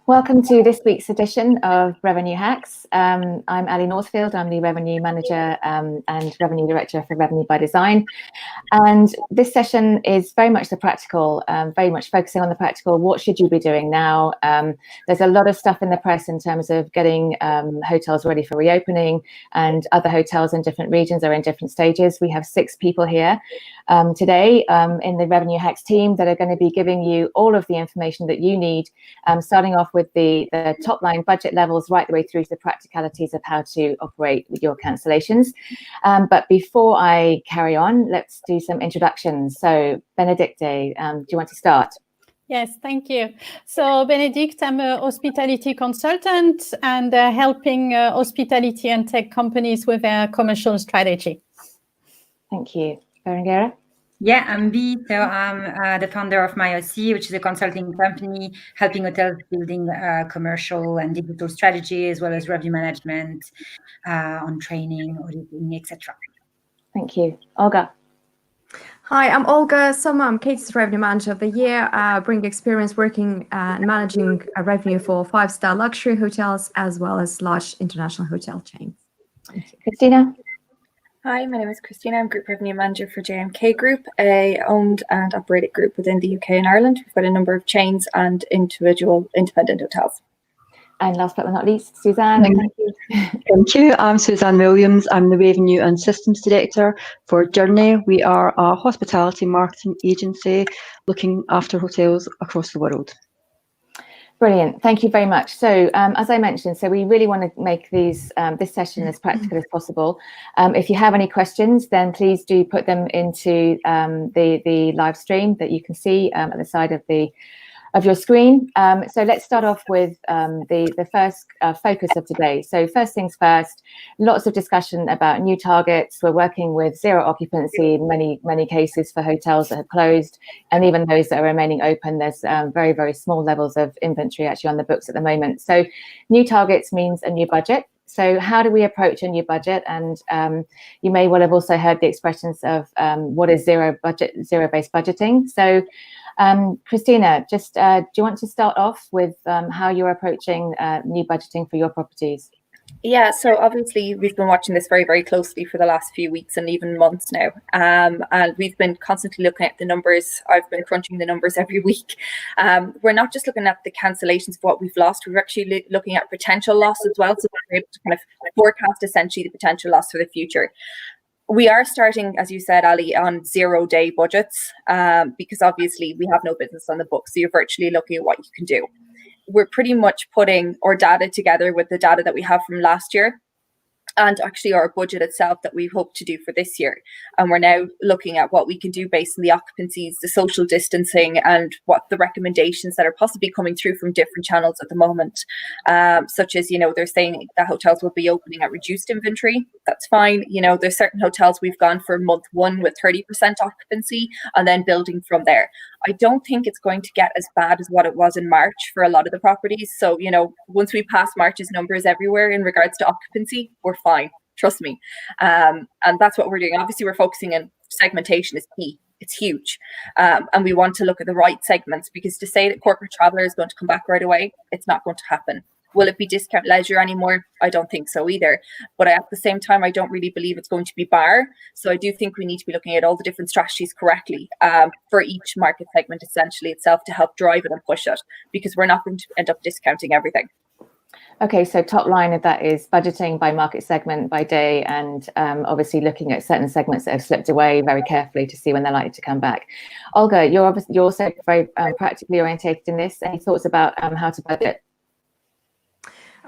Welcome to this week's edition of Revenue Hacks. I'm Ali Northfield. I'm the Revenue Manager and Revenue Director for Revenue by Design. And this session is very much the practical, very much focusing on the practical. What should you be doing now? There's a lot of stuff in the press in terms of getting hotels ready for reopening, and other hotels in different regions are in different stages. We have 6 people here today in the Revenue Hacks team that are going to be giving you all of the information that you need, starting off with the top line budget levels right the way through to the practicalities of how to operate with your cancellations. But before I carry on, let's do some introductions. So Benedicte, do you want to start? Yes, thank you. So Benedicte, I'm a hospitality consultant and helping hospitality and tech companies with their commercial strategy. Thank you. Berengere? Yeah, I'm B. So I'm the founder of MyOC, which is a consulting company helping hotels building commercial and digital strategy, as well as revenue management, on training, auditing, etc. Thank you. Olga? Hi, I'm Olga. Sommer. I'm Katie's Revenue Manager of the Year. Bring experience working and managing a revenue for 5-star luxury hotels, as well as large international hotel chains. Khristina? Hi, my name is Khristina. I'm Group Revenue Manager for JMK Group, a owned and operated group within the UK and Ireland. We've got a number of chains and individual independent hotels. And last but not least, Susanne. Thank you. Thank you. I'm Susanne Williams. I'm the Revenue and Systems Director for Journey. We are a hospitality marketing agency looking after hotels across the world. Brilliant. Thank you very much. So as I mentioned, so we really want to make these this session as practical as possible. If you have any questions, then please do put them into the live stream that you can see at the side of your screen. So let's start off with the first focus of today. So first things first, lots of discussion about new targets. We're working with 0 occupancy in many cases for hotels that have closed, and even those that are remaining open, there's very, very small levels of inventory actually on the books at the moment. So new targets means a new budget. So how do we approach a new budget? And you may well have also heard the expressions of what is zero-based budgeting. So Khristina, just do you want to start off with how you're approaching new budgeting for your properties? Yeah, so obviously we've been watching this very, very closely for the last few weeks and even months now. And we've been constantly looking at the numbers. I've been crunching the numbers every week. We're not just looking at the cancellations of what we've lost. We're actually looking at potential loss as well. So we're able to kind of forecast essentially the potential loss for the future. We are starting, as you said, Ali, on 0-day budgets because obviously we have no business on the books. So you're virtually looking at what you can do. We're pretty much putting our data together with the data that we have from last year and actually our budget itself that we hope to do for this year. And we're now looking at what we can do based on the occupancies, the social distancing, and what the recommendations that are possibly coming through from different channels at the moment, such as, they're saying that hotels will be opening at reduced inventory. That's fine. There's certain hotels we've gone for month 1 with 30% occupancy and then building from there. I don't think it's going to get as bad as what it was in March for a lot of the properties. So, once we pass March's numbers everywhere in regards to occupancy, we're fine. Trust me. And that's what we're doing. Obviously, we're focusing on segmentation is key. It's huge. And we want to look at the right segments, because to say that corporate traveler is going to come back right away, it's not going to happen. Will it be discount leisure anymore? I don't think so either. But at the same time, I don't really believe it's going to be bar. So I do think we need to be looking at all the different strategies correctly for each market segment essentially itself to help drive it and push it, because we're not going to end up discounting everything. Okay, so top line of that is budgeting by market segment, by day, and obviously looking at certain segments that have slipped away very carefully to see when they're likely to come back. Olga, you're also very practically orientated in this. Any thoughts about how to budget?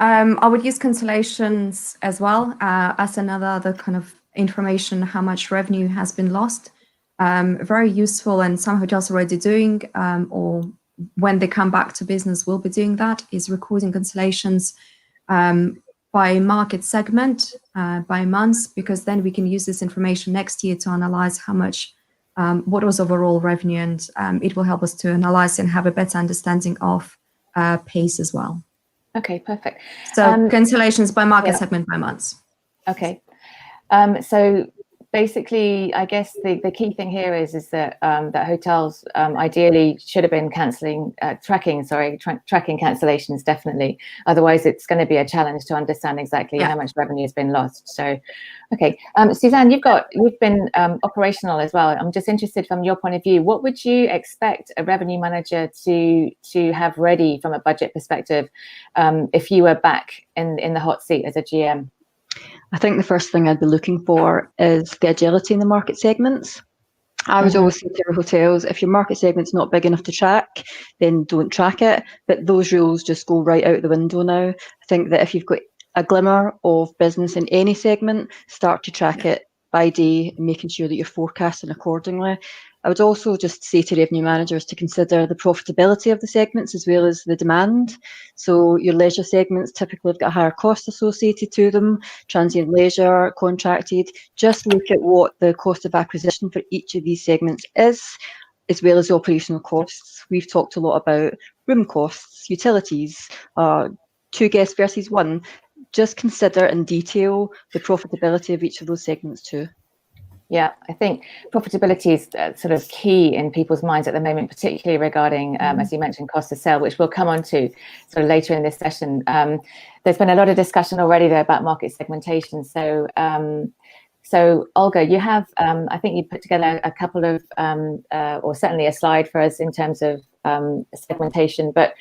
I would use cancellations as well as another kind of information, how much revenue has been lost. Very useful, and some hotels are already doing, or when they come back to business will be doing that, is recording cancellations by market segment, by months, because then we can use this information next year to analyze how much, what was overall revenue, and it will help us to analyze and have a better understanding of pace as well. Okay, perfect. So cancellations by market segment by months. Okay. So basically, I guess the key thing here is that that hotels ideally should have been tracking cancellations, definitely. Otherwise, it's going to be a challenge to understand exactly how much revenue has been lost. So, okay, Susanne, you've been operational as well. I'm just interested from your point of view. What would you expect a revenue manager to have ready from a budget perspective if you were back in the hot seat as a GM? I think the first thing I'd be looking for is the agility in the market segments. I would always say to our hotels, if your market segment's not big enough to track, then don't track it. But those rules just go right out the window now. I think that if you've got a glimmer of business in any segment, start to track it by day, making sure that you're forecasting accordingly. I would also just say to revenue managers to consider the profitability of the segments as well as the demand. So your leisure segments typically have got a higher cost associated to them, transient leisure, contracted. Just look at what the cost of acquisition for each of these segments is, as well as the operational costs. We've talked a lot about room costs, utilities, 2 guests versus 1. Just consider in detail the profitability of each of those segments too. Yeah, I think profitability is sort of key in people's minds at the moment, particularly regarding, as you mentioned, cost of sale, which we'll come on to sort of later in this session. There's been a lot of discussion already there about market segmentation. So, Olga, you have, I think you put together a couple of, or certainly a slide for us in terms of segmentation, but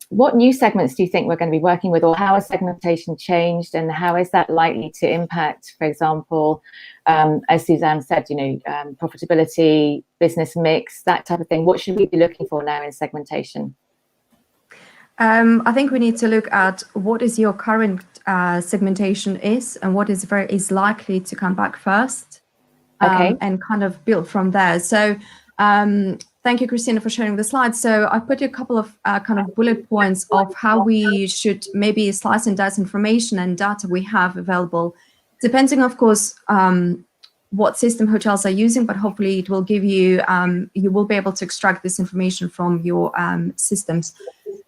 what new segments do you think we're going to be working with, or how has segmentation changed, and how is that likely to impact, for example, as Susanne said, profitability, business mix, that type of thing? What should we be looking for now in segmentation? I think we need to look at what is your current segmentation is and what is likely to come back first, and kind of build from there. So thank you, Khristina, for sharing the slides. So I put a couple of kind of bullet points of how we should maybe slice and dice information and data we have available, depending, of course, what system hotels are using, but hopefully it will give you, you will be able to extract this information from your systems.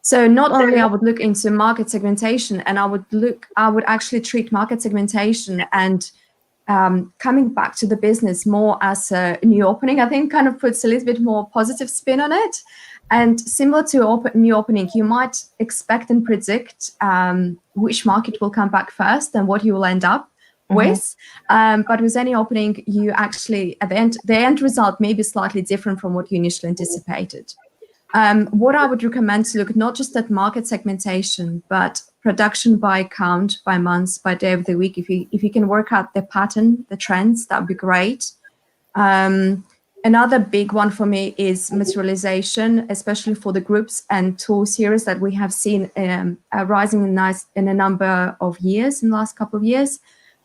So not only I would look into market segmentation, and I would actually treat market segmentation and coming back to the business more as a new opening, I think kind of puts a little bit more positive spin on it. And similar to new opening, you might expect and predict which market will come back first and what you will end up with. But with any opening, you actually, at the end result may be slightly different from what you initially anticipated. What I would recommend to look not just at market segmentation, but production by count, by months, by day of the week. If you can work out the pattern, the trends, that would be great. Another big one for me is materialization, especially for the groups and tour series that we have seen rising in a number of years, in the last couple of years.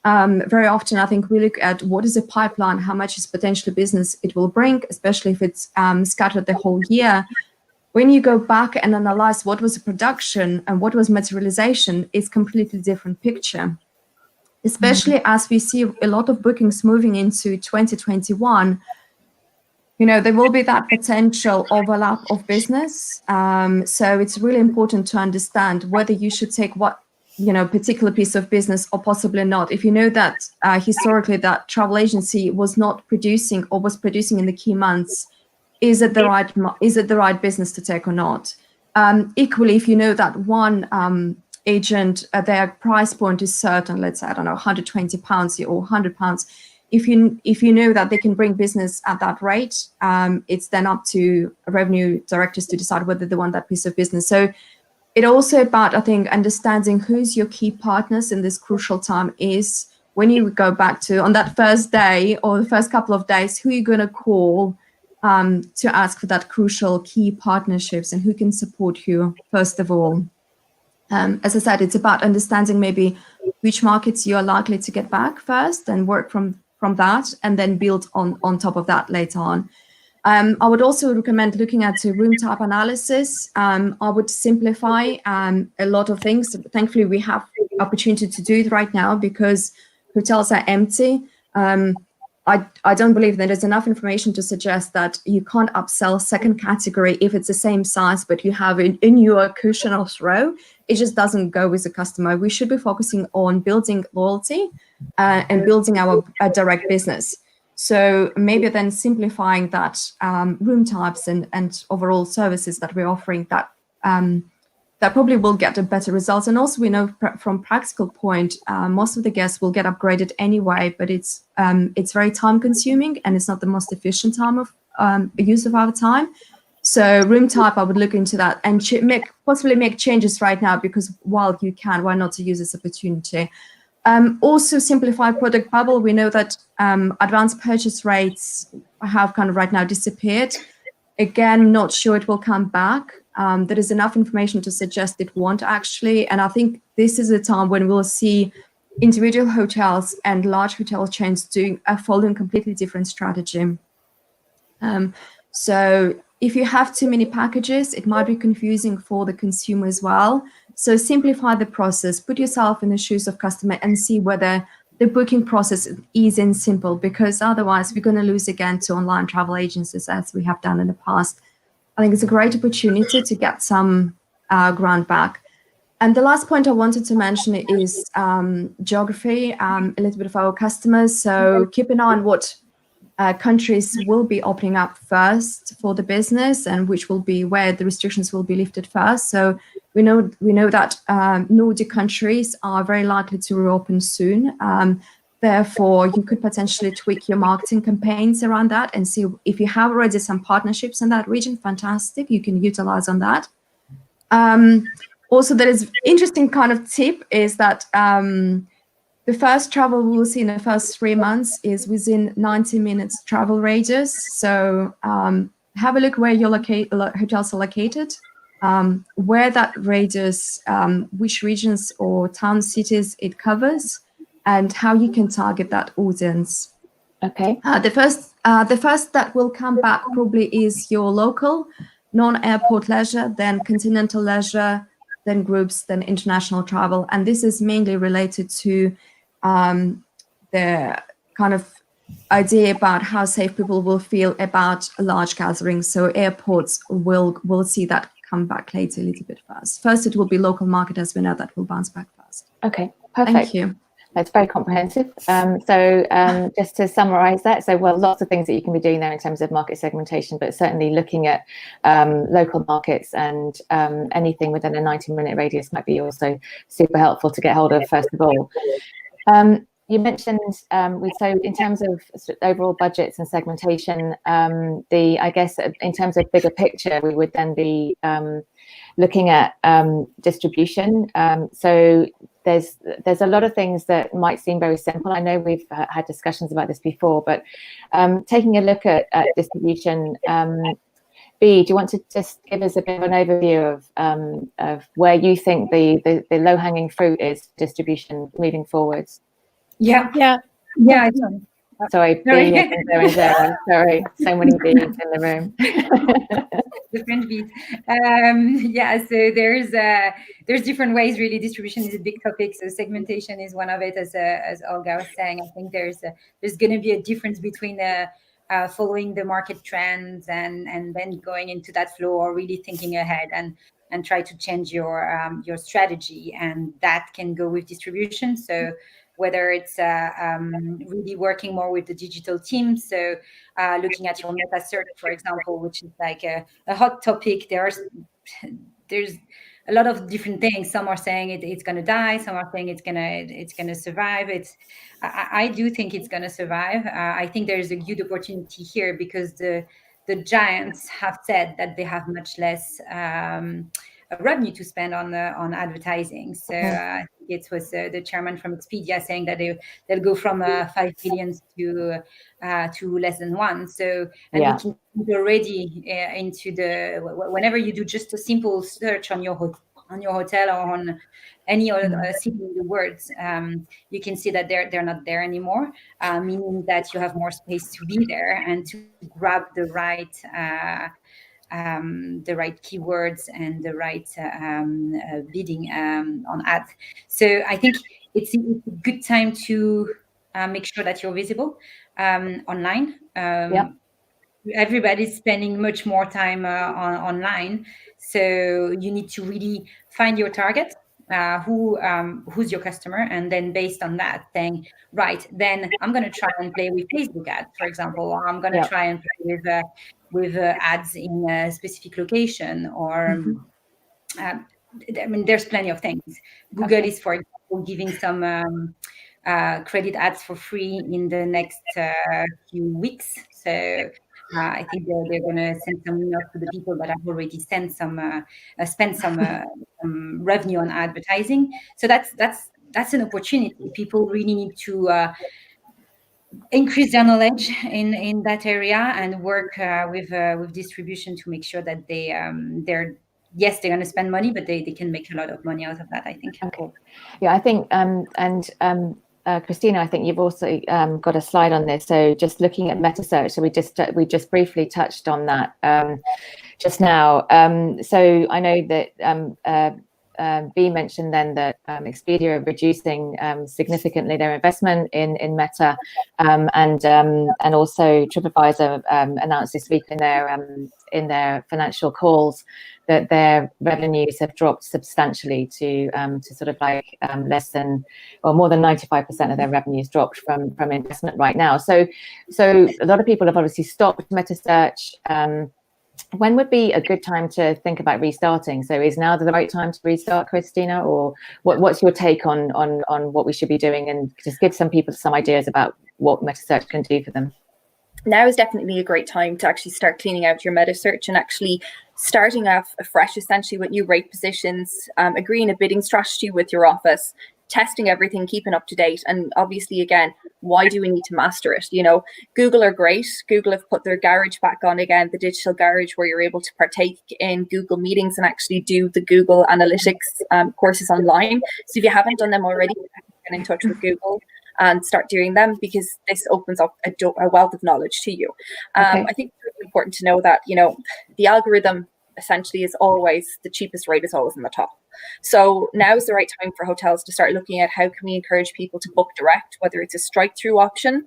Very often, I think we look at what is a pipeline, how much is potential business it will bring, especially if it's scattered the whole year. When you go back and analyze what was the production and what was materialization, it's completely different picture. Especially as we see a lot of bookings moving into 2021, there will be that potential overlap of business. So it's really important to understand whether you should take what, particular piece of business or possibly not. If you know that historically that travel agency was not producing or was producing in the key months, is it the right business to take or not? Equally, if you know that one agent, their price point is certain, let's say, I don't know, £120 or £100. If you know that they can bring business at that rate, it's then up to revenue directors to decide whether they want that piece of business. So it also about, I think, understanding who's your key partners in this crucial time is when you go back to on that first day or the first couple of days, who are you going to call to ask for that crucial key partnerships and who can support you first of all. As I said, it's about understanding maybe which markets you are likely to get back first and work from that and then build on top of that later on. I would also recommend looking at a room type analysis. I would simplify a lot of things. Thankfully, we have opportunity to do it right now because hotels are empty. I don't believe that there's enough information to suggest that you can't upsell second category if it's the same size, but you have it in your cushion or row. It just doesn't go with the customer. We should be focusing on building loyalty and building our direct business. So maybe then simplifying that room types and overall services that we're offering, that probably will get a better results. And also we know from practical point, most of the guests will get upgraded anyway, but it's very time consuming and it's not the most efficient time of use of our time. So room type, I would look into that and possibly make changes right now, because while you can, why not to use this opportunity? Also simplify product bubble. We know that advanced purchase rates have kind of right now disappeared. Again, not sure it will come back. There is enough information to suggest it won't actually. And I think this is a time when we'll see individual hotels and large hotel chains following completely different strategy. So if you have too many packages, it might be confusing for the consumer as well. So simplify the process, put yourself in the shoes of customer and see whether the booking process is easy and simple, because otherwise we're going to lose again to online travel agencies as we have done in the past. I think it's a great opportunity to get some ground back. And the last point I wanted to mention is geography, a little bit of our customers. So keep an eye on what countries will be opening up first for the business, and which will be where the restrictions will be lifted first. So we know that Nordic countries are very likely to reopen soon. Therefore, you could potentially tweak your marketing campaigns around that and see if you have already some partnerships in that region. Fantastic, you can utilize on that. Also, there is interesting kind of tip is that the first travel we'll see in the first 3 months is within 90 minutes travel radius. So have a look where your hotels are located, where that radius, which regions or town cities it covers, and how you can target that audience. Okay. The first that will come back probably is your local, non-airport leisure, then continental leisure, then groups, then international travel. And this is mainly related to the kind of idea about how safe people will feel about large gatherings. So airports will see that come back later a little bit fast. First, it will be local market, as we know, that will bounce back fast. Okay, perfect. Thank you. That's very comprehensive. Just to summarize that, lots of things that you can be doing there in terms of market segmentation, but certainly looking at local markets and anything within a 90-minute radius might be also super helpful to get hold of, first of all. You mentioned, so in terms of overall budgets and segmentation, I guess in terms of bigger picture, we would then be looking at distribution. So there's a lot of things that might seem very simple. I know we've had discussions about this before, but taking a look at distribution, B, do you want to just give us a bit of an overview of where you think the low-hanging fruit is distribution moving forwards? Yeah. Sorry, B and Berengere. Sorry, so many B's in the room. The French bees. So there's different ways. Really, distribution is a big topic. So segmentation is one of it, as Olga was saying. I think there's going to be a difference between following the market trends and then going into that flow, or really thinking ahead and try to change your strategy, and that can go with distribution. So whether it's really working more with the digital team, so looking at your meta search, for example, which is like a hot topic. There's a lot of different things. Some are saying it's going to die. Some are saying it's going to survive. I do think it's going to survive. I think there is a huge opportunity here, because the giants have said that they have much less revenue to spend on advertising. So I think it was the chairman from Expedia saying that they'll go from 5 billion to less than 1. So we can see already into whenever you do just a simple search on your hotel or on any other city in the world, you can see that they're not there anymore, meaning that you have more space to be there and to grab the right keywords and the right bidding on ads. So I think it's a good time to make sure that you're visible. online. Yeah. Everybody's spending much more time online, so you need to really find your target, who's your customer, and then based on that, saying, right, then I'm going to try and play with Facebook ads, for example, or I'm going to try and play with ads in a specific location, or I mean, there's plenty of things. Google is, for example, giving some credit ads for free in the next few weeks. So I think they're going to send some emails to the people that have already spent some revenue on advertising. So that's an opportunity. People really need to increase their knowledge in that area and work with distribution to make sure that they're going to spend money, but they can make a lot of money out of that, I think. Okay. Yeah, I think, Khristina, I think you've also got a slide on this. So just looking at meta search, so we just briefly touched on that just now. So I know that Bea mentioned then that Expedia are reducing significantly their investment in Meta, and also TripAdvisor announced this week in their financial calls that their revenues have dropped substantially to sort of like less than, or more than 95% of their revenues dropped from investment right now. So a lot of people have obviously stopped Meta search. When would be a good time to think about restarting? So is now the right time to restart, Khristina, or what's your take on what we should be doing, and just give some people some ideas about what meta search can do for them? Now is definitely a great time to actually start cleaning out your meta search and actually starting off afresh, essentially with new rate positions, agreeing a bidding strategy with your office, testing everything, keeping up to date. And obviously, again, why do we need to master it? You know, Google are great. Google have put their garage back on again, the digital garage, where you're able to partake in Google meetings and actually do the Google Analytics courses online. So if you haven't done them already, get in touch with Google and start doing them, because this opens up a wealth of knowledge to you. I think it's really important to know that, you know, the algorithm essentially is always, the cheapest rate is always in the top. So now is the right time for hotels to start looking at how can we encourage people to book direct, whether it's a strike through option,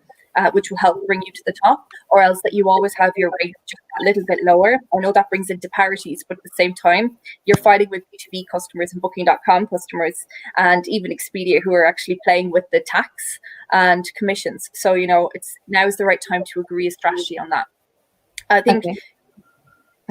which will help bring you to the top, or else that you always have your rate just a little bit lower. I know that brings into parities, but at the same time, you're fighting with B2B customers and Booking.com customers, and even Expedia, who are actually playing with the tax and commissions. So, you know, now is the right time to agree a strategy on that. I think. Okay.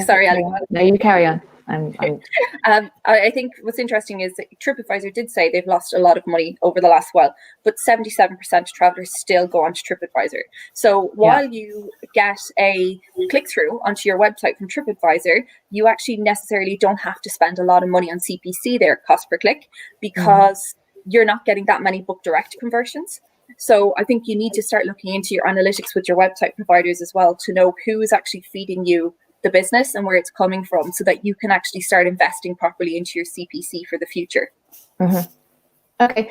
Sorry, Ali. No, you carry on. I think what's interesting is that TripAdvisor did say they've lost a lot of money over the last while, but 77% of travelers still go onto TripAdvisor. So while you get a click-through onto your website from TripAdvisor, you actually necessarily don't have to spend a lot of money on CPC there, cost per click, because you're not getting that many book direct conversions. So I think you need to start looking into your analytics with your website providers as well to know who is actually feeding you the business and where it's coming from, so that you can actually start investing properly into your CPC for the future. Okay,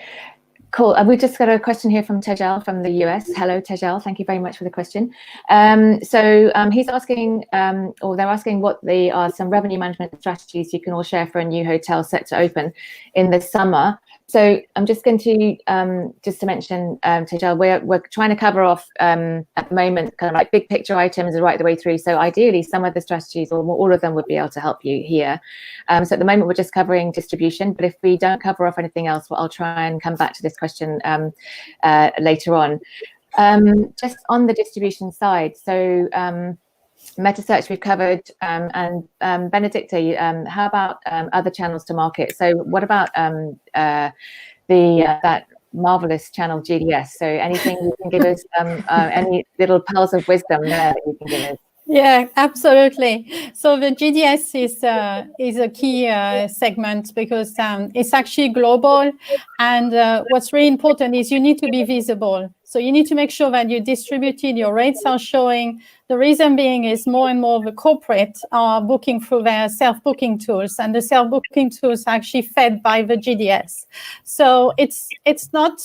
cool. We just got a question here from Tejal from the US. Hello, Tejal. Thank you very much for the question. So he's asking, or they're asking, what are some revenue management strategies you can all share for a new hotel set to open in the summer. So I'm just going to just to mention, Tejal, we're trying to cover off at the moment kind of like big picture items right the way through. So ideally, some of the strategies or all of them would be able to help you here. So at the moment, we're just covering distribution. But if we don't cover off anything else, well, I'll try and come back to this question later on. Just on the distribution side, so meta search we've covered, and Benedicte, how about other channels to market? So what about that marvelous channel GDS? So anything you can give us, any little pearls of wisdom there that you can give us? Yeah, absolutely. So the GDS is a key segment because it's actually global, and what's really important is you need to be visible. So you need to make sure that you're distributed, your rates are showing. The reason being is more and more of the corporate are booking through their self-booking tools, and the self-booking tools are actually fed by the GDS. So it's not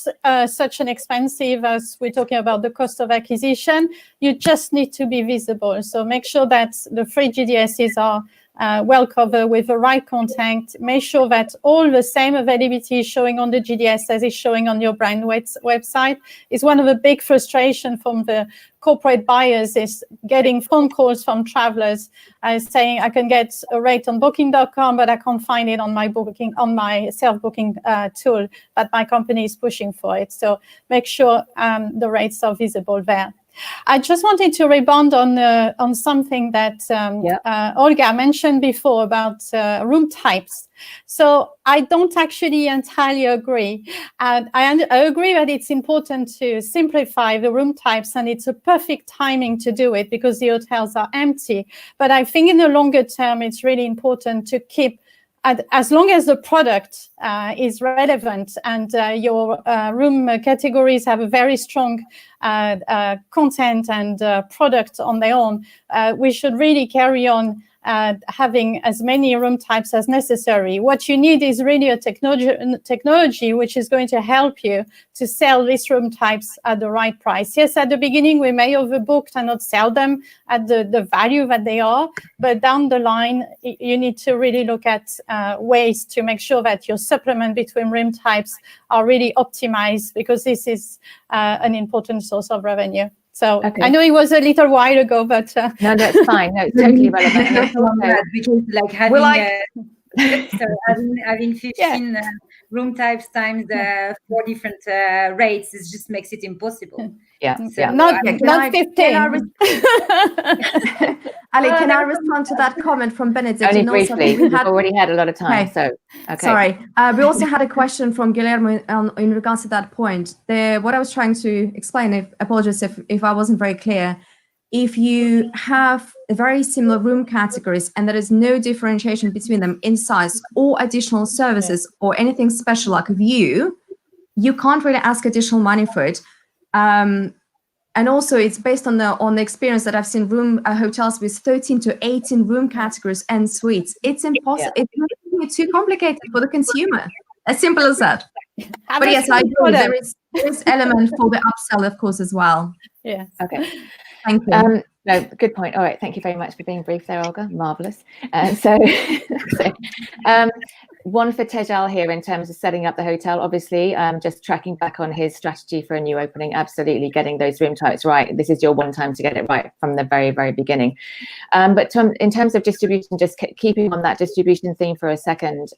such an expensive as we're talking about the cost of acquisition. You just need to be visible. So make sure that the free GDSs are well covered with the right content. Make sure that all the same availability is showing on the GDS as is showing on your brand website. Is one of the big frustrations from the corporate buyers is getting phone calls from travelers saying, I can get a rate on booking.com, but I can't find it on my self-booking tool, but my company is pushing for it. So make sure the rates are visible there. I just wanted to rebound on something that Olga mentioned before about room types. So I don't actually entirely agree. And I agree that it's important to simplify the room types, and it's a perfect timing to do it because the hotels are empty. But I think in the longer term, it's really important to keep, as long as the product is relevant and your room categories have a very strong content and product on their own, we should really carry on having as many room types as necessary. What you need is really a technology which is going to help you to sell these room types at the right price. Yes, at the beginning, we may overbook and not sell them at the value that they are, but down the line, you need to really look at ways to make sure that your supplement between room types are really optimized, because this is an important source of revenue. So I know it was a little while ago, but no, that's fine. No, it's totally relevant. Because like having 15 room types times 4 different rates, it just makes it impossible. Not 15. Ali, can I respond to that comment from Benedicte? Only briefly. We've already had a lot of time. So sorry. We also had a question from Guillermo in regards to that point. What I was trying to explain, apologies if I wasn't very clear. If you have very similar room categories and there is no differentiation between them in size or additional services or anything special like a view, you can't really ask additional money for it. And also, it's based on the experience that I've seen hotels with 13 to 18 room categories and suites. It's impossible. It's too complicated for the consumer. As simple as that. But yes, I agree. There is element for the upsell, of course, as well. Yeah. Okay. Thank you. No, good point. All right. Thank you very much for being brief there, Olga. Marvelous. One for Tejal here in terms of setting up the hotel, obviously, just tracking back on his strategy for a new opening, absolutely getting those room types right. This is your one time to get it right from the very, very beginning. But in terms of distribution, just keeping on that distribution theme for a second,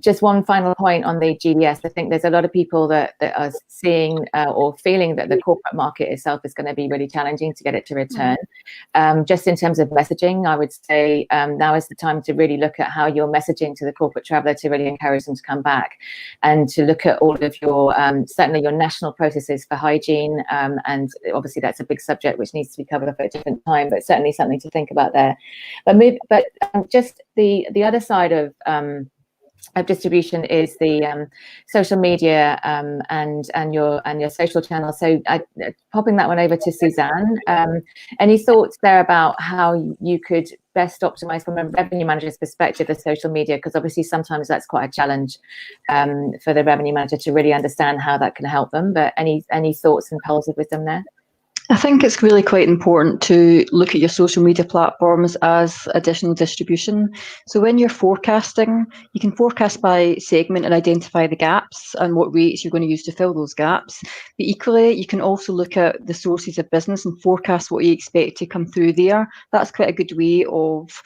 just one final point on the GDS. I think there's a lot of people that are seeing or feeling that the corporate market itself is going to be really challenging to get it to return. Just in terms of messaging, I would say now is the time to really look at how you're messaging to the corporate traveller to really encourage them to come back, and to look at all of your certainly your national processes for hygiene, and obviously that's a big subject which needs to be covered up at a different time, but certainly something to think about there. But just the other side of distribution is the social media and your social channels. So popping that one over to Susanne. Any thoughts there about how you could best optimize from a revenue manager's perspective of social media? Because obviously sometimes that's quite a challenge for the revenue manager to really understand how that can help them. But any thoughts and pearls of wisdom there? I think it's really quite important to look at your social media platforms as additional distribution. So when you're forecasting, you can forecast by segment and identify the gaps and what rates you're going to use to fill those gaps. But equally, you can also look at the sources of business and forecast what you expect to come through there. That's quite a good way of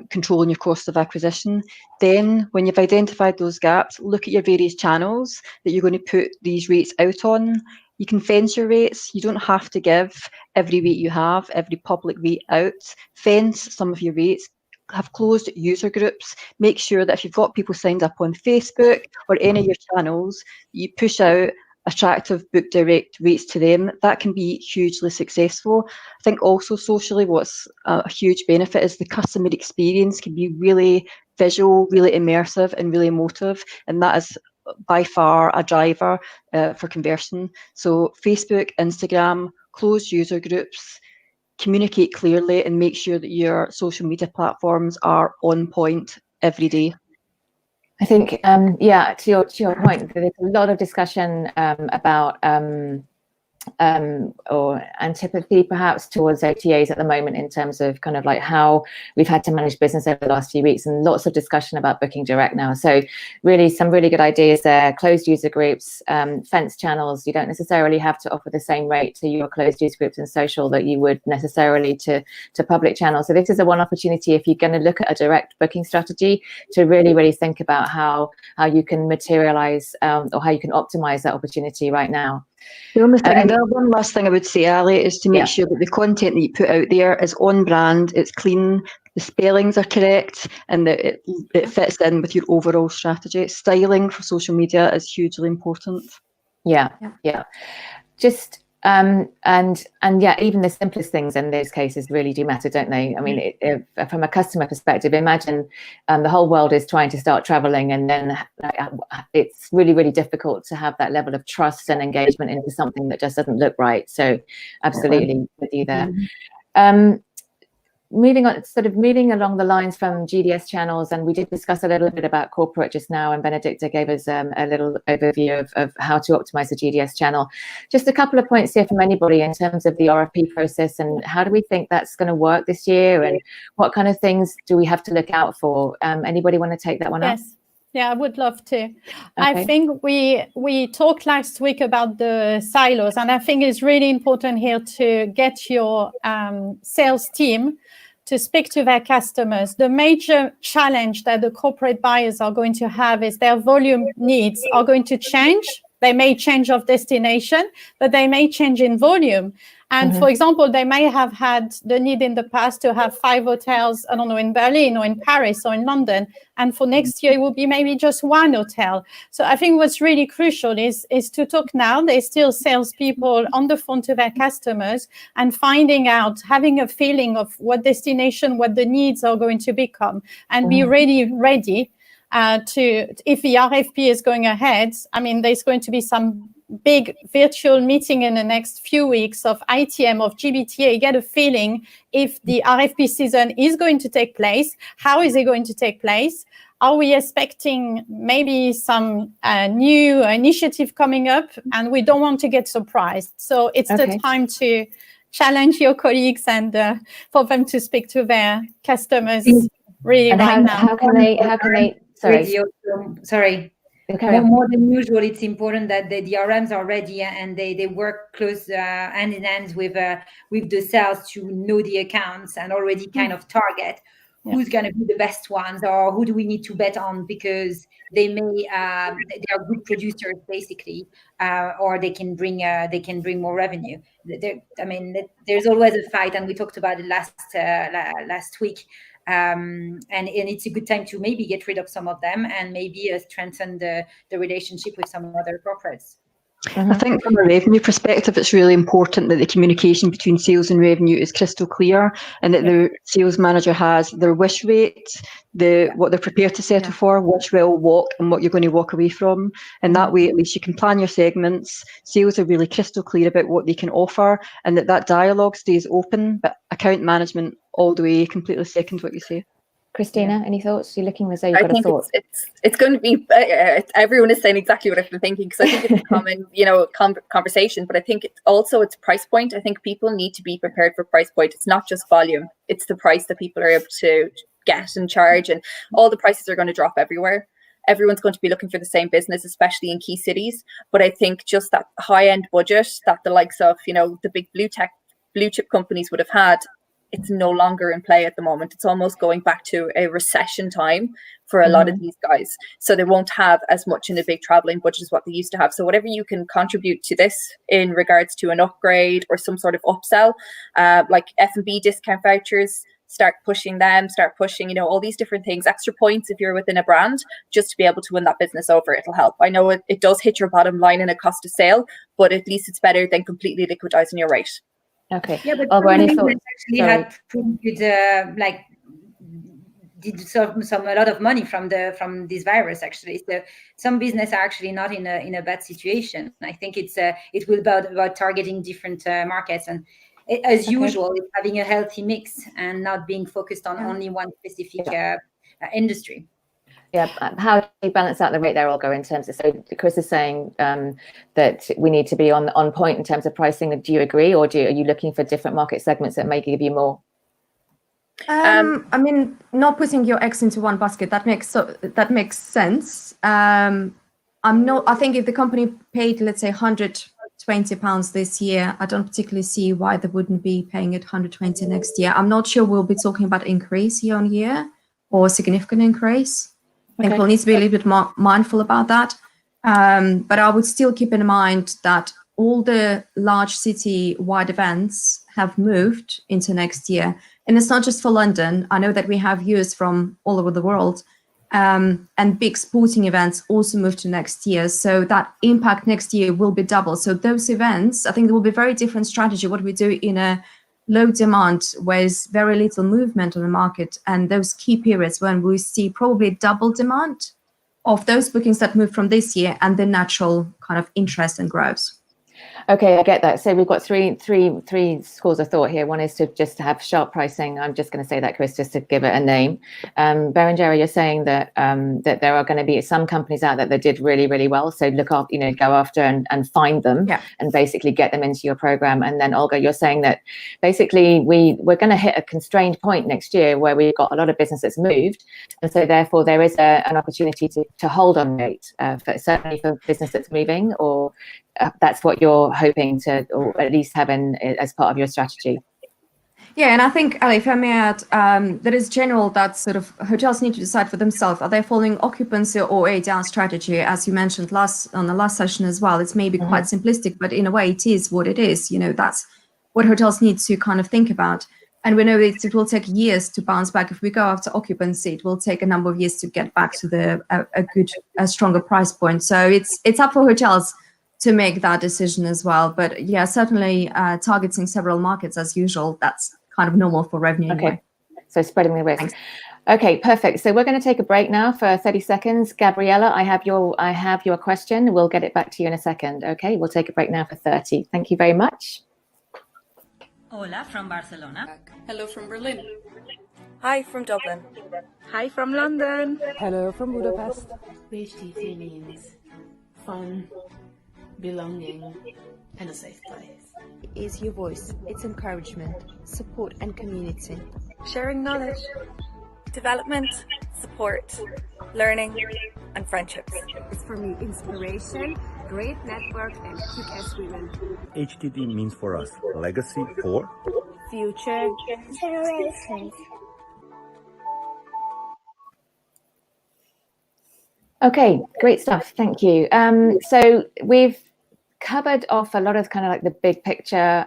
controlling your cost of acquisition. Then when you've identified those gaps, look at your various channels that you're going to put these rates out on. You can fence your rates. You don't have to give every rate you have, every public rate out. Fence some of your rates. Have closed user groups. Make sure that if you've got people signed up on Facebook or any of your channels, you push out attractive book direct rates to them. That can be hugely successful. I think also socially what's a huge benefit is the customer experience can be really visual, really immersive and really emotive, and that is by far a driver for conversion. So Facebook, Instagram, closed user groups, communicate clearly and make sure that your social media platforms are on point every day. I think, to your point, there's a lot of discussion about or antipathy perhaps towards OTAs at the moment, in terms of kind of like how we've had to manage business over the last few weeks, and lots of discussion about booking direct now. So really some really good ideas there. Closed user groups, fence channels. You don't necessarily have to offer the same rate to your closed user groups and social that you would necessarily to public channels. So this is a one opportunity, if you're going to look at a direct booking strategy, to really think about how you can materialize or how you can optimize that opportunity right now. The only thing, one last thing I would say, Ali, is to make sure that the content that you put out there is on brand, it's clean, the spellings are correct, and that it fits in with your overall strategy. Styling for social media is hugely important. Yeah. Just and yeah, even the simplest things in those cases really do matter, don't they? I mean, from a customer perspective, imagine the whole world is trying to start traveling, and then it's really difficult to have that level of trust and engagement into something that just doesn't look right. So absolutely with you there. Moving along the lines from GDS channels, and we did discuss a little bit about corporate just now, and Benedicte gave us a little overview of how to optimize the GDS channel. Just a couple of points here from anybody in terms of the RFP process, and how do we think that's going to work this year, and what kind of things do we have to look out for? Anybody want to take that one up? Yes. Yeah, I would love to. Okay. I think we talked last week about the silos, and I think it's really important here to get your sales team to speak to their customers. The major challenge that the corporate buyers are going to have is their volume needs are going to change. They may change of destination, but they may change in volume. And for example, they may have had the need in the past to have 5 hotels, I don't know, in Berlin or in Paris or in London. And for next year, it will be maybe just 1 hotel. So I think what's really crucial is to talk now. There's still salespeople on the phone to their customers and finding out, having a feeling of what destination, what the needs are going to become, and be ready to, if the RFP is going ahead. I mean, there's going to be some big virtual meeting in the next few weeks of ITM, of GBTA. Get a feeling if the RFP season is going to take place. How is it going to take place? Are we expecting maybe some new initiative coming up? And we don't want to get surprised. So it's the time to challenge your colleagues and for them to speak to their customers really and right now. How can they? Sorry. Okay. More than usual, it's important that the DRMs are ready and they work close hand in hand with the sales to know the accounts and already kind of target who's going to be the best ones, or who do we need to bet on, because they are good producers basically, or they can bring more revenue. There's always a fight, and we talked about it last week. And it's a good time to maybe get rid of some of them and maybe strengthen the relationship with some other corporates. I think from a revenue perspective, it's really important that the communication between sales and revenue is crystal clear, and that the sales manager has their wish rate, what they're prepared to settle for, which will walk, and what you're going to walk away from. And that way, at least you can plan your segments. Sales are really crystal clear about what they can offer, and that dialogue stays open, but account management all the way. Completely second what you say. Khristina, any thoughts? You're looking as though you've got a thought. It's going to be, everyone is saying exactly what I've been thinking, because I think it's a common, conversation, but I think it's price point. I think people need to be prepared for price point. It's not just volume, it's the price that people are able to get and charge, and all the prices are going to drop everywhere. Everyone's going to be looking for the same business, especially in key cities. But I think just that high-end budget that the likes of, the big blue chip companies would have had, it's no longer in play at the moment. It's almost going back to a recession time for a lot of these guys. So they won't have as much in a big traveling budget as what they used to have. So whatever you can contribute to this in regards to an upgrade or some sort of upsell, like F&B discount vouchers, start pushing, all these different things, extra points if you're within a brand, just to be able to win that business over. It'll help. I know it does hit your bottom line in a cost of sale, but at least it's better than completely liquidizing your rate. Okay. Yeah, but Olga, any thoughts? Actually had pretty good, did a lot of money from this virus. Actually, so some business are actually not in a bad situation. I think it will about targeting different markets, and as usual, it's having a healthy mix and not being focused on only one specific industry. Yeah, how do you balance out the rate there, Olga, in terms of, so Chris is saying that we need to be on point in terms of pricing. Do you agree, or are you looking for different market segments that may give you more? I mean, not putting your eggs into one basket, that makes sense. I think if the company paid, let's say, £120 this year, I don't particularly see why they wouldn't be paying it 120 next year. I'm not sure we'll be talking about increase year on year or a significant increase. I think we'll need to be a little bit more mindful about that. But I would still keep in mind that all the large city-wide events have moved into next year. And it's not just for London. I know that we have viewers from all over the world, and big sporting events also move to next year. So that impact next year will be double. So those events, I think there will be a very different strategy what we do in a low demand where there's very little movement on the market, and those key periods when we see probably double demand of those bookings that move from this year and the natural kind of interest and growth. Okay, I get that. So we've got three schools of thought here. One is to just have sharp pricing. I'm just going to say that, Chris, just to give it a name. Berengere, you're saying that that there are going to be some companies out there that did really, really well. So look up, go after and find them, and basically get them into your program. And then Olga, you're saying that basically we're going to hit a constrained point next year where we've got a lot of business that's moved, and so therefore there is an opportunity to hold on rate, certainly for business that's moving, or that's what you're hoping to, or at least have as part of your strategy. Yeah, and I think, Ali, if I may add, there is general that sort of hotels need to decide for themselves. Are they following occupancy or a down strategy? As you mentioned on the last session as well, it's maybe quite simplistic, but in a way it is what it is. That's what hotels need to kind of think about. And we know that it will take years to bounce back. If we go after occupancy, it will take a number of years to get back to a stronger price point. So it's up for hotels to make that decision as well. But yeah, certainly targeting several markets as usual, that's kind of normal for revenue. Okay, anyway. So spreading the risk. Thanks. Okay, perfect. So we're going to take a break now for 30 seconds. Gabriella, I have your question. We'll get it back to you in a second. Okay, we'll take a break now for 30. Thank you very much. Hola from Barcelona. Hello from Berlin. Hi from Dublin. Hi from London. Hello from Budapest. HTT means fun, belonging, and a safe place. It is your voice, it's encouragement, support and community. Sharing knowledge, development, support, learning and friendships. It's for me inspiration, great network and kick-ass women. HTT means for us legacy for future generations. Okay, great stuff. Thank you. So we've covered off a lot of kind of like the big picture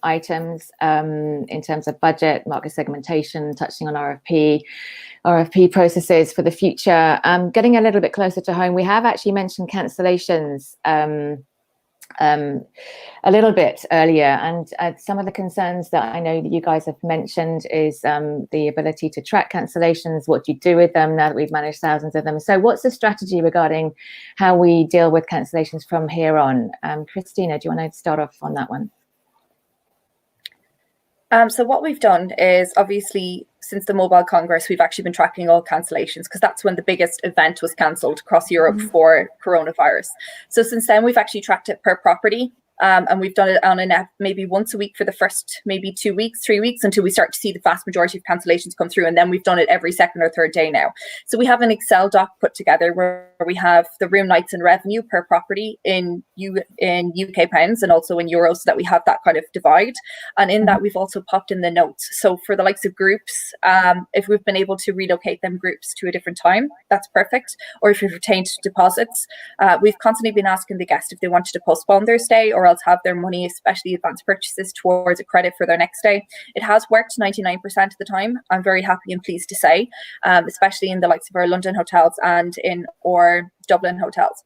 items in terms of budget, market segmentation, touching on RFP processes for the future. Getting a little bit closer to home, we have actually mentioned cancellations a little bit earlier, and some of the concerns that I know that you guys have mentioned is the ability to track cancellations. What do you do with them now that we've managed thousands of them? So what's the strategy regarding how we deal with cancellations from here on? Khristina, do you want to start off on that one? So what we've done is, obviously, since the Mobile Congress, we've actually been tracking all cancellations because that's when the biggest event was cancelled across Europe for coronavirus. So since then, we've actually tracked it per property. And we've done it on an app maybe once a week for the first maybe 2 weeks, 3 weeks, until we start to see the vast majority of cancellations come through. And then we've done it every second or third day now. So we have an Excel doc put together where we have the room nights and revenue per property in UK pounds and also in euros, so that we have that kind of divide. And in that, we've also popped in the notes. So for the likes of groups, if we've been able to relocate them groups to a different time, that's perfect. Or if we've retained deposits, we've constantly been asking the guest if they wanted to postpone their stay or else have their money, especially advanced purchases, towards a credit for their next stay. It has worked 99% of the time. I'm very happy and pleased to say, especially in the likes of our London hotels and in our Dublin hotels.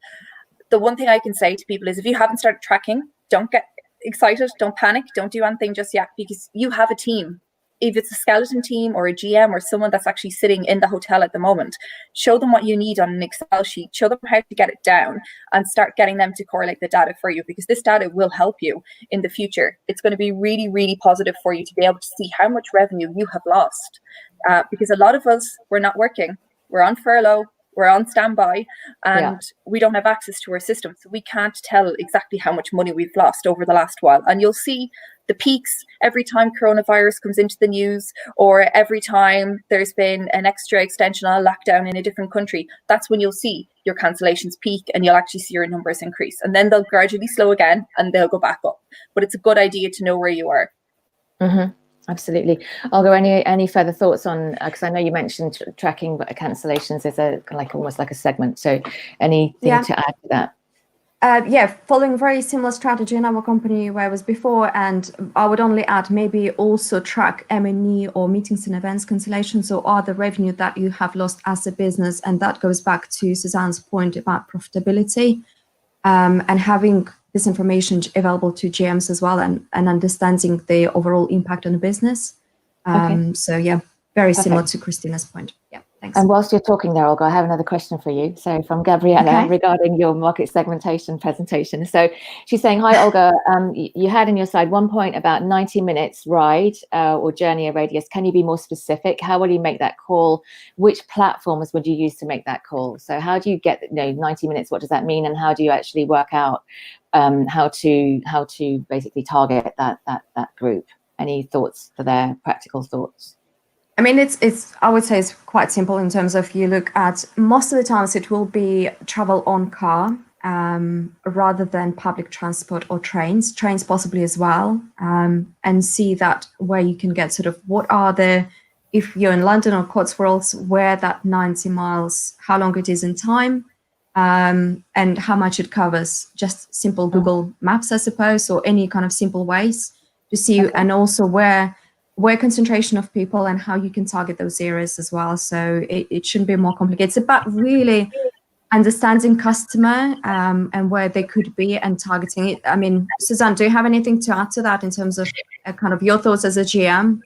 The one thing I can say to people is, if you haven't started tracking, don't get excited, don't panic, don't do anything just yet, because you have a team. If it's a skeleton team or a GM or someone that's actually sitting in the hotel at the moment, show them what you need on an Excel sheet, show them how to get it down and start getting them to correlate the data for you, because this data will help you in the future. It's going to be really, really positive for you to be able to see how much revenue you have lost. Because a lot of us, we're not working, we're on furlough, we're on standby, and we don't have access to our system, so we can't tell exactly how much money we've lost over the last while. And you'll see the peaks every time coronavirus comes into the news, or every time there's been an extra extension on a lockdown in a different country. That's when you'll see your cancellations peak, and you'll actually see your numbers increase, and then they'll gradually slow again and they'll go back up. But it's a good idea to know where you are. Absolutely. Olga, any further thoughts on, because I know you mentioned tracking cancellations is a like almost like a segment, so anything to add to that? Following very similar strategy in our company where I was before, and I would only add maybe also track M&E or meetings and events cancellations, or other revenue that you have lost as a business. And that goes back to Susanne's point about profitability, and having this information available to GMs as well, and understanding the overall impact on the business. So yeah, very similar to Khristina's point. Yeah. Thanks. And whilst you're talking there, Olga, I have another question for you. So from Gabriella regarding your market segmentation presentation. So she's saying, hi, Olga, you had in your slide one point about 90 minutes ride or journey or radius. Can you be more specific? How will you make that call? Which platforms would you use to make that call? So how do you get 90 minutes? What does that mean? And how do you actually work out how to basically target that group? Any thoughts for their practical thoughts? I mean, it's I would say it's quite simple in terms of, you look at, most of the times it will be travel on car rather than public transport or trains possibly as well, and see that where you can get sort of what are the, if you're in London or Cotswolds, where that 90 miles, how long it is in time, and how much it covers. Just simple Google Maps, I suppose, or any kind of simple ways to see, and also where concentration of people and how you can target those areas as well. So it shouldn't be more complicated. It's about really understanding customer and where they could be and targeting it. I mean, Susanne, do you have anything to add to that in terms of kind of your thoughts as a GM?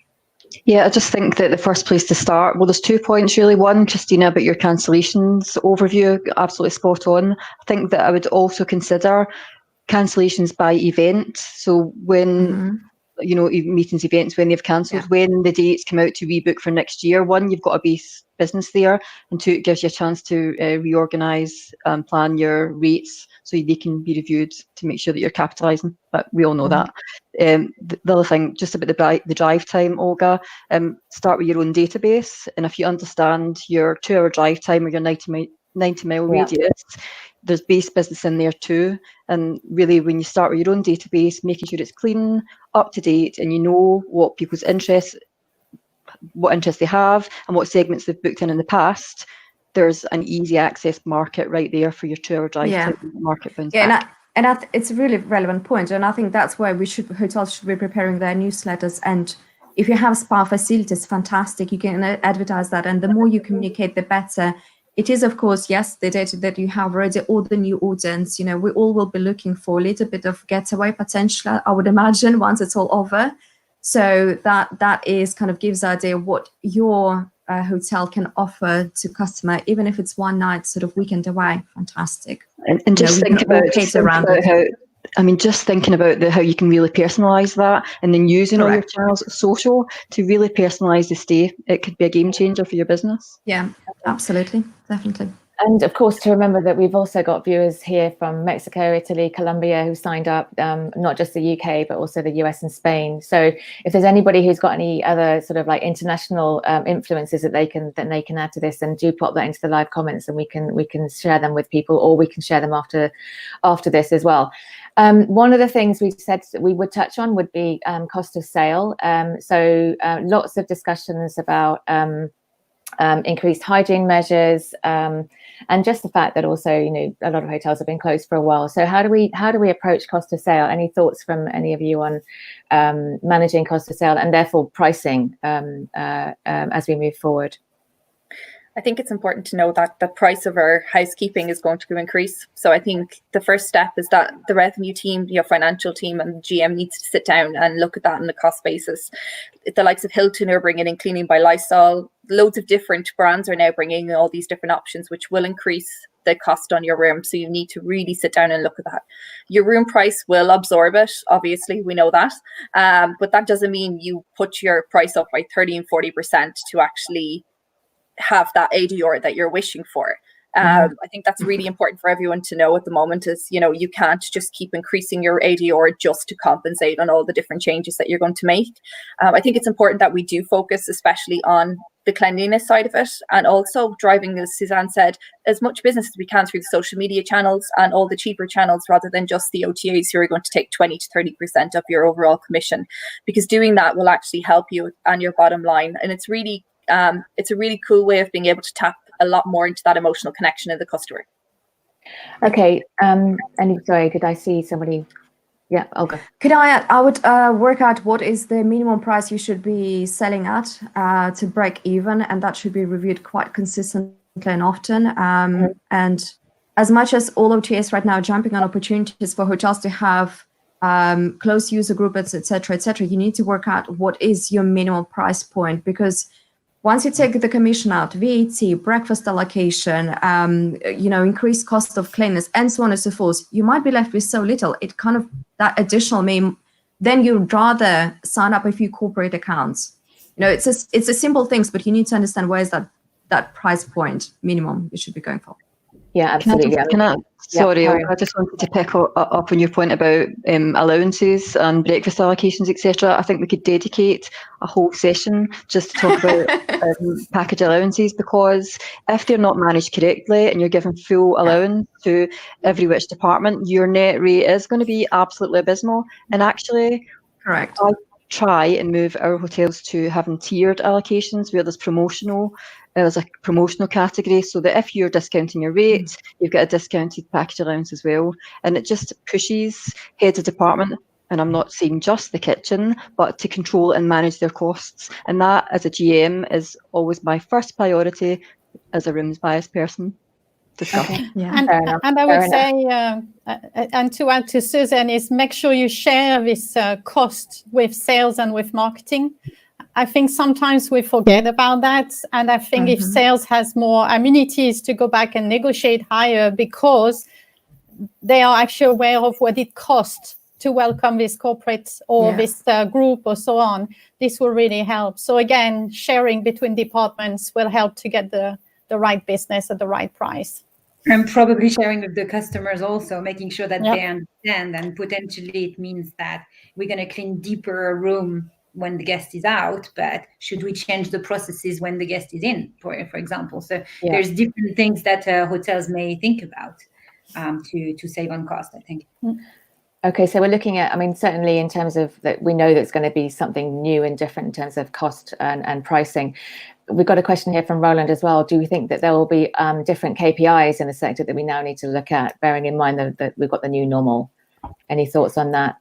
Yeah, I just think that the first place to start, well, there's 2 points really. One, Khristina, about your cancellations overview, absolutely spot on. I think that I would also consider cancellations by event. So when meetings, events, when they've cancelled, when the dates come out to rebook for next year. One, you've got a base business there, and two, it gives you a chance to reorganise and plan your rates so they can be reviewed to make sure that you're capitalising. But we all know that. The other thing, just about the drive time, Olga, start with your own database, and if you understand your 2-hour drive time or your 90-mile radius, there's base business in there too. And really, when you start with your own database, making sure it's clean, up to date, and you know what people's interests, what interests they have, and what segments they've booked in the past, there's an easy access market right there for your 2-hour drive time market bounce back. It's a really relevant point, and I think that's where hotels should be preparing their newsletters. And if you have spa facilities, fantastic, you can advertise that, and the more you communicate, the better. It is, of course, yes, the data that you have already, all the new audience, we all will be looking for a little bit of getaway potential, I would imagine, once it's all over. So that is kind of gives idea what your hotel can offer to customer, even if it's one night sort of weekend away. Fantastic. And just think about just thinking about how you can really personalise that, and then using all your channels, social, to really personalise the stay. It could be a game changer for your business. Yeah, absolutely, definitely. And of course, to remember that we've also got viewers here from Mexico, Italy, Colombia who signed up, not just the UK, but also the US and Spain. So if there's anybody who's got any other sort of like international influences that they can add to this, then do pop that into the live comments, and we can share them with people, or we can share them after this as well. One of the things we said that we would touch on would be cost of sale. So lots of discussions about increased hygiene measures, and just the fact that also, a lot of hotels have been closed for a while. So how do we approach cost of sale? Any thoughts from any of you on managing cost of sale and therefore pricing as we move forward? I think it's important to know that the price of our housekeeping is going to increase. So I think the first step is that the revenue team, your financial team, and the GM needs to sit down and look at that on a cost basis. The likes of Hilton are bringing in cleaning by Lysol. Loads of different brands are now bringing in all these different options, which will increase the cost on your room. So you need to really sit down and look at that. Your room price will absorb it. Obviously, we know that. But that doesn't mean you put your price up by 30 and 40% to actually have that ADR that you're wishing for. I think that's really important for everyone to know at the moment is, you know, you can't just keep increasing your ADR just to compensate on all the different changes that you're going to make. I think it's important that we do focus especially on the cleanliness side of it, and also driving, as Susanne said, as much business as we can through the social media channels and all the cheaper channels, rather than just the OTAs who are going to take 20 to 30% of your overall commission, because doing that will actually help you and your bottom line. And it's really it's a really cool way of being able to tap a lot more into that emotional connection of the customer. Okay, and sorry, could I see somebody? Yeah, Olga. Could I would work out what is the minimum price you should be selling at to break even, and that should be reviewed quite consistently and often. And as much as all OTAs right now are jumping on opportunities for hotels to have close user groups, etc., you need to work out what is your minimum price point, because once you take the commission out, VAT, breakfast allocation, you know, increased cost of cleanliness, and so on and so forth, you might be left with so little. It kind of, that additional then you'd rather sign up a few corporate accounts. You know, it's a simple things, but you need to understand where is that price point minimum you should be going for. Yeah, absolutely. Sorry, I just wanted to pick up on your point about allowances and breakfast allocations, etc. I think we could dedicate a whole session just to talk about package allowances, because if they're not managed correctly and you're given full allowance to every which department, your net rate is going to be absolutely abysmal. And actually, correct. I try and move our hotels to having tiered allocations where there's a promotional category, so that if you're discounting your rate, you've got a discounted package allowance as well. And it just pushes heads of department, and I'm not saying just the kitchen, but to control and manage their costs. And that, as a GM, is always my first priority as a rooms bias person. Okay. Yeah. And I would say, and to add to Susanne, is make sure you share this cost with sales and with marketing. I think sometimes we forget about that. And I think if sales has more amenities to go back and negotiate higher, because they are actually aware of what it costs to welcome this corporate or this group or so on, this will really help. So again, sharing between departments will help to get the right business at the right price. And probably sharing with the customers also, making sure that they understand, and potentially it means that we're going to clean deeper a room when the guest is out, but should we change the processes when the guest is in, for example? So there's different things that hotels may think about to save on cost, I think. Okay, so we're looking at, I mean, certainly in terms of that, we know that's going to be something new and different in terms of cost and pricing. We've got a question here from Roland as well. Do we think that there will be different KPIs in the sector that we now need to look at, bearing in mind that we've got the new normal? Any thoughts on that?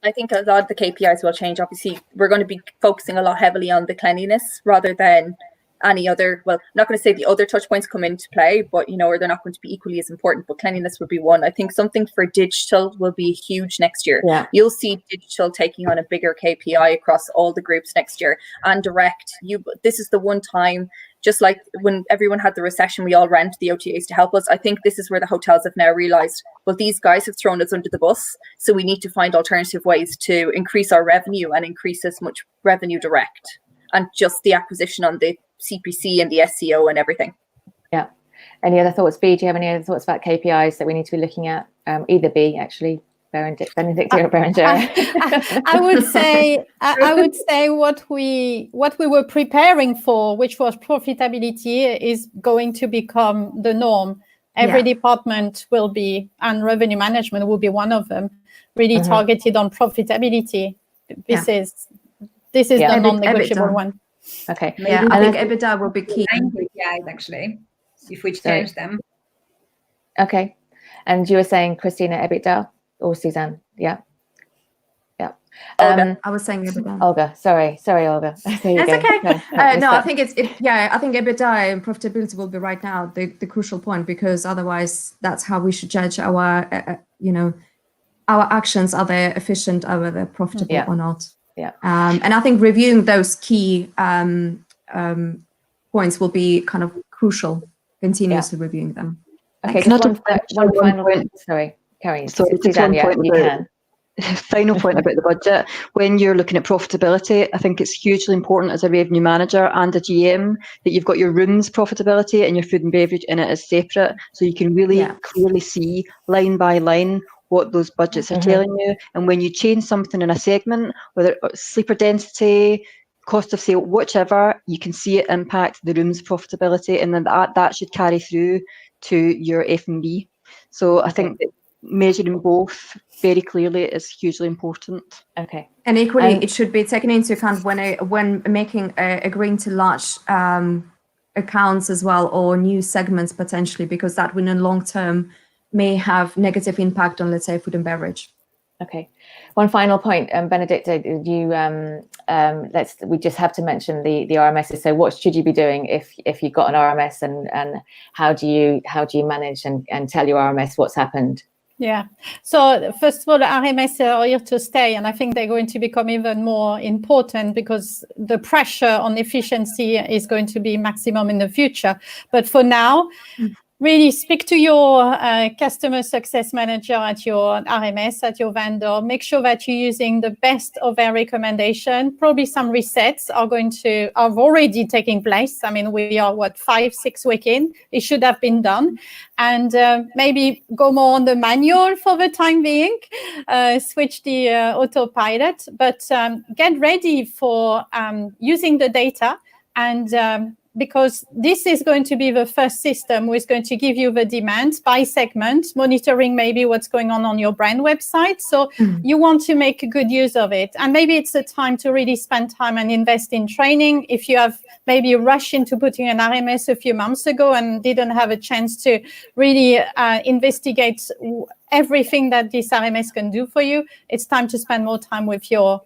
I think a lot of the KPIs will change. Obviously, we're going to be focusing a lot heavily on the cleanliness rather than any other, well, I'm not going to say the other touch points come into play, but, you know, or they're not going to be equally as important, but cleanliness would be one. I think something for digital will be huge next year. You'll see digital taking on a bigger KPI across all the groups next year, and direct. This is the one time, just like when everyone had the recession, we all ran to the OTAs to help us. I think this is where the hotels have now realized, well, these guys have thrown us under the bus, so we need to find alternative ways to increase our revenue and increase as much revenue direct, and just the acquisition on the CPC and the SEO and everything. Yeah. Any other thoughts, B? Do you have any other thoughts about KPIs that we need to be looking at? Either B, actually, Benedicte or Berengere. I would say what we were preparing for, which was profitability, is going to become the norm. Every department will be, and revenue management will be one of them, really targeted on profitability. This is the non-negotiable one. Okay. Yeah, I think EBITDA will be key. KPIs, actually, if we change them. Okay. And you were saying, Khristina, EBITDA or Susanne? Yeah. I was saying EBITDA. Olga, sorry, Olga. There you That's go. okay. No, I think I think EBITDA and profitability will be right now the crucial point, because otherwise that's how we should judge our, our actions. Are they efficient? Are they profitable or not? Yeah. And I think reviewing those key points will be kind of crucial, continuously reviewing them. Okay, just one final point. Sorry, Carrie. Sorry, Susanne, you can. final point about the budget. When you're looking at profitability, I think it's hugely important as a revenue manager and a GM that you've got your rooms profitability and your food and beverage in it as separate, so you can really clearly see line by line what those budgets are telling you. And when you change something in a segment, whether it's sleeper density, cost of sale, whichever, you can see it impact the room's profitability, and then that should carry through to your F&B. So I think that measuring both very clearly is hugely important. Okay. And equally, it should be taken into account when making agreeing to large accounts as well, or new segments potentially, because that will in long term may have negative impact on, let's say, food and beverage. Okay. One final point, Benedicte, we just have to mention the RMSs. So what should you be doing if you've got an RMS, and how do you manage and tell your RMS what's happened? Yeah. So first of all, the RMS are here to stay, and I think they're going to become even more important because the pressure on efficiency is going to be maximum in the future. But for now, really speak to your customer success manager at your RMS, at your vendor. Make sure that you're using the best of their recommendation. Probably some resets are already taking place. I mean, we are 5-6 weeks in. It should have been done. And maybe go more on the manual for the time being, switch the autopilot, but get ready for using the data, and because this is going to be the first system which is going to give you the demand by segment, monitoring maybe what's going on your brand website. So you want to make a good use of it. And maybe it's a time to really spend time and invest in training. If you have maybe rushed into putting an RMS a few months ago and didn't have a chance to really investigate everything that this RMS can do for you, it's time to spend more time with your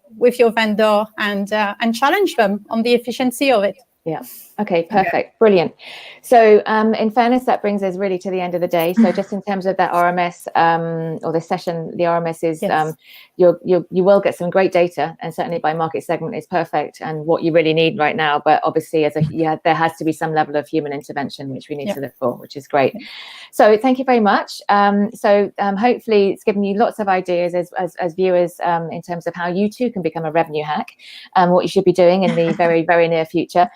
vendor and challenge them on the efficiency of it. Yeah. Okay, perfect. Brilliant. So in fairness, that brings us really to the end of the day. So just in terms of that RMS or this session, the RMS is you will get some great data, and certainly by market segment is perfect and what you really need right now. But obviously there has to be some level of human intervention, which we need to look for, which is great. So thank you very much. Hopefully it's given you lots of ideas as viewers in terms of how you too can become a revenue hack, what you should be doing in the very, very near future.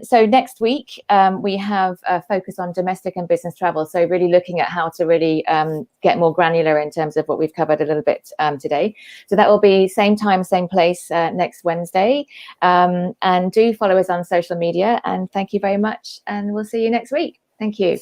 So next week, we have a focus on domestic and business travel. So really looking at how to really get more granular in terms of what we've covered a little bit today. So that will be same time, same place next Wednesday. And do follow us on social media. And thank you very much. And we'll see you next week. Thank you.